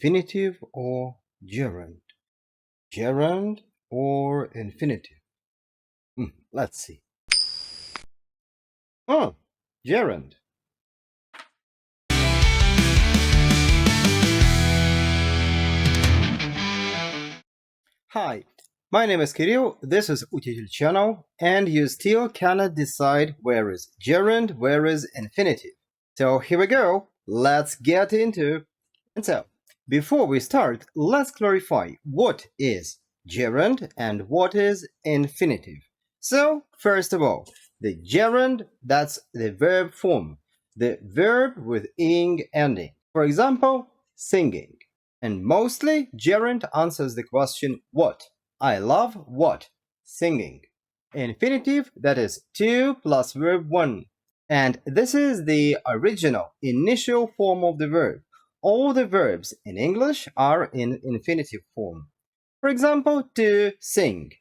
infinitive or gerund? Gerund or infinitive? Let's see. Oh, gerund. Hi, my name is Kirill, this is Uteachel channel, and you still cannot decide where is gerund, where is infinitive. So here we go, let's get into. And so, before we start, let's clarify what is gerund and what is infinitive. So, first of all, the gerund, that's the verb form, the verb with ing ending. For example, singing. And mostly, gerund answers the question what. I love what? Singing. Infinitive, that is to plus verb 1. And this is the original, initial form of the verb. All the verbs in English are in infinitive form. For example, to sing.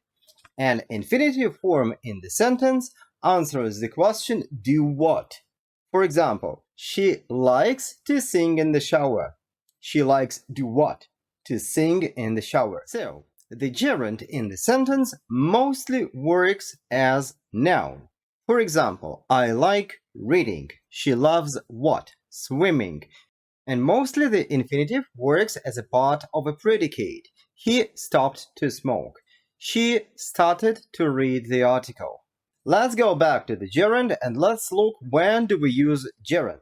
An infinitive form in the sentence answers the question do what. For example, she likes to sing in the shower. She likes do what? To sing in the shower. So, the gerund in the sentence mostly works as noun. For example, I like reading. She loves what? Swimming. And mostly the infinitive works as a part of a predicate. He stopped to smoke. She started to read the article. Let's go back to the gerund and let's look when do we use gerund.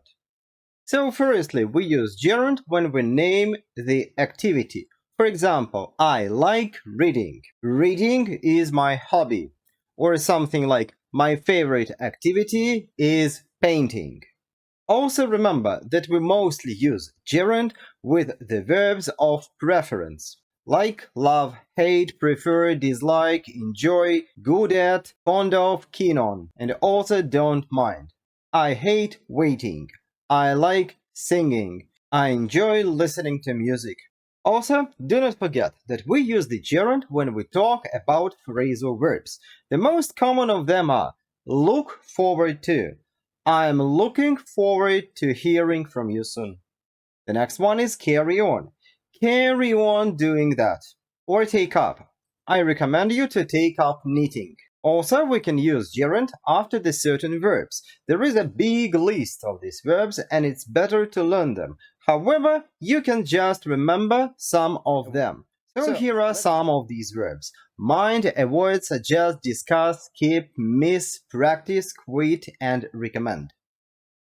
So firstly, we use gerund when we name the activity. For example, I like reading. Reading is my hobby. Or something like my favorite activity is painting. Also remember that we mostly use gerund with the verbs of preference, like love, hate, prefer, dislike, enjoy, good at, fond of, keen on, and also don't mind. I hate waiting. I like singing. I enjoy listening to music. Also, do not forget that we use the gerund when we talk about phrasal verbs. The most common of them are look forward to. I'm looking forward to hearing from you soon. The next one is carry on. Carry on doing that. Or take up. I recommend you to take up knitting. Also, we can use gerund after the certain verbs. There is a big list of these verbs and it's better to learn them. However, you can just remember some of them. So here are some of these verbs. Mind, avoid, suggest, discuss, keep, miss, practice, quit, and recommend.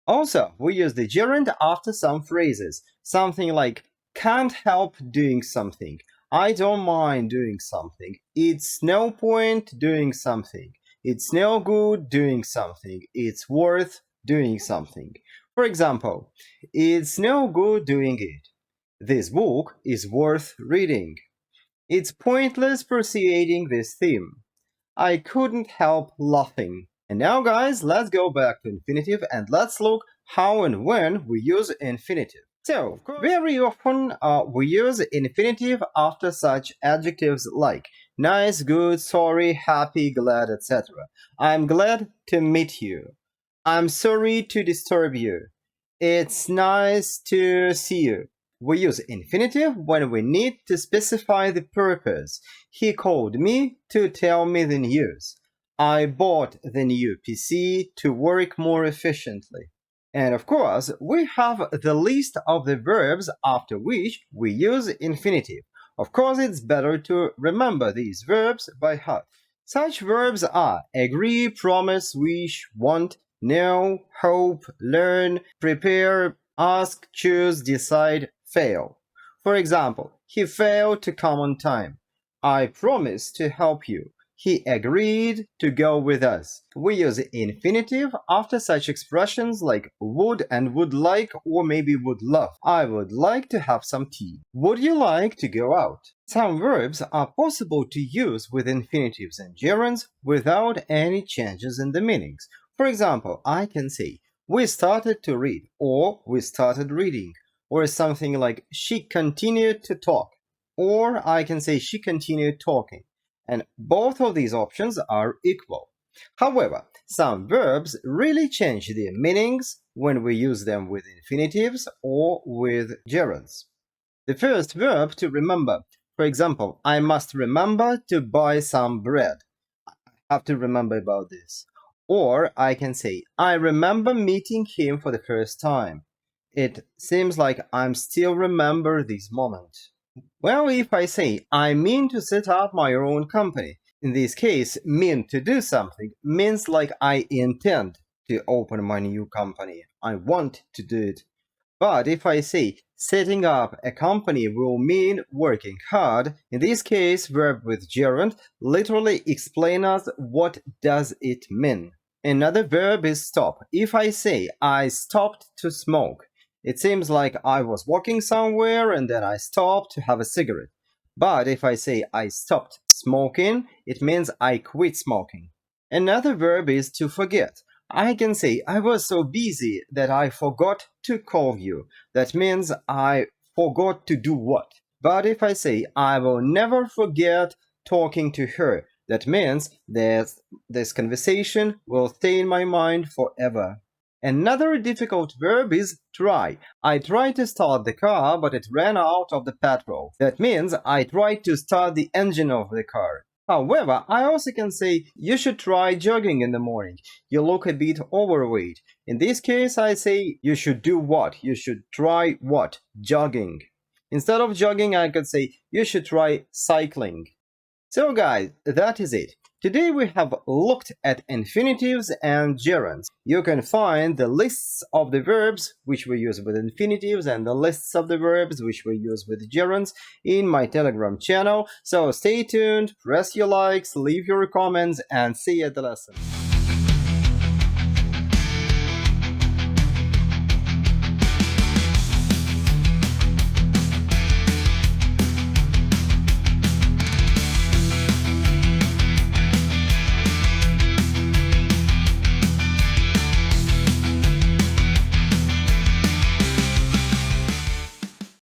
Also, we use the gerund after some phrases. Something like can't help doing something. I don't mind doing something. It's no point doing something. It's no good doing something. It's worth doing something. For example, it's no good doing it. This book is worth reading. It's pointless pursuing this theme. I couldn't help laughing. And now guys, let's go back to infinitive and let's look how and when we use infinitive. So, very often we use infinitive after such adjectives like nice, good, sorry, happy, glad, etc. I'm glad to meet you. I'm sorry to disturb you. It's nice to see you. We use infinitive when we need to specify the purpose. He called me to tell me the news. I bought the new PC to work more efficiently. And of course, we have the list of the verbs after which we use infinitive. Of course, it's better to remember these verbs by heart. Such verbs are agree, promise, wish, want, know, hope, learn, prepare, ask, choose, decide, fail. For example, he failed to come on time. I promised to help you. He agreed to go with us. We use infinitive after such expressions like would and would like or maybe would love. I would like to have some tea. Would you like to go out? Some verbs are possible to use with infinitives and gerunds without any changes in the meanings. For example, I can say, we started to read or we started reading, or something like she continued to talk, or I can say she continued talking. And both of these options are equal. However, some verbs really change their meanings when we use them with infinitives or with gerunds. The first verb to remember. For example, I must remember to buy some bread. I have to remember about this. Or I can say, I remember meeting him for the first time. It seems like I'm still remember this moment. Well, if I say, I mean to set up my own company, in this case, mean to do something means like I intend to open my new company. I want to do it. But if I say, setting up a company will mean working hard, in this case, verb with gerund literally explain us what does it mean. Another verb is stop. If I say, I stopped to smoke, it seems like I was walking somewhere and then I stopped to have a cigarette. But if I say I stopped smoking, it means I quit smoking. Another verb is to forget. I can say I was so busy that I forgot to call you. That means I forgot to do what? But if I say I will never forget talking to her, that means that this conversation will stay in my mind forever. Another difficult verb is try. I tried to start the car, but it ran out of the petrol. That means I tried to start the engine of the car. However, I also can say, you should try jogging in the morning. You look a bit overweight. In this case, I say, you should do what? You should try what? Jogging. Instead of jogging, I could say, you should try cycling. So guys, that is it. Today we have looked at infinitives and gerunds. You can find the lists of the verbs which we use with infinitives and the lists of the verbs which we use with gerunds in my Telegram channel. So stay tuned, press your likes, leave your comments, and see you at the lesson.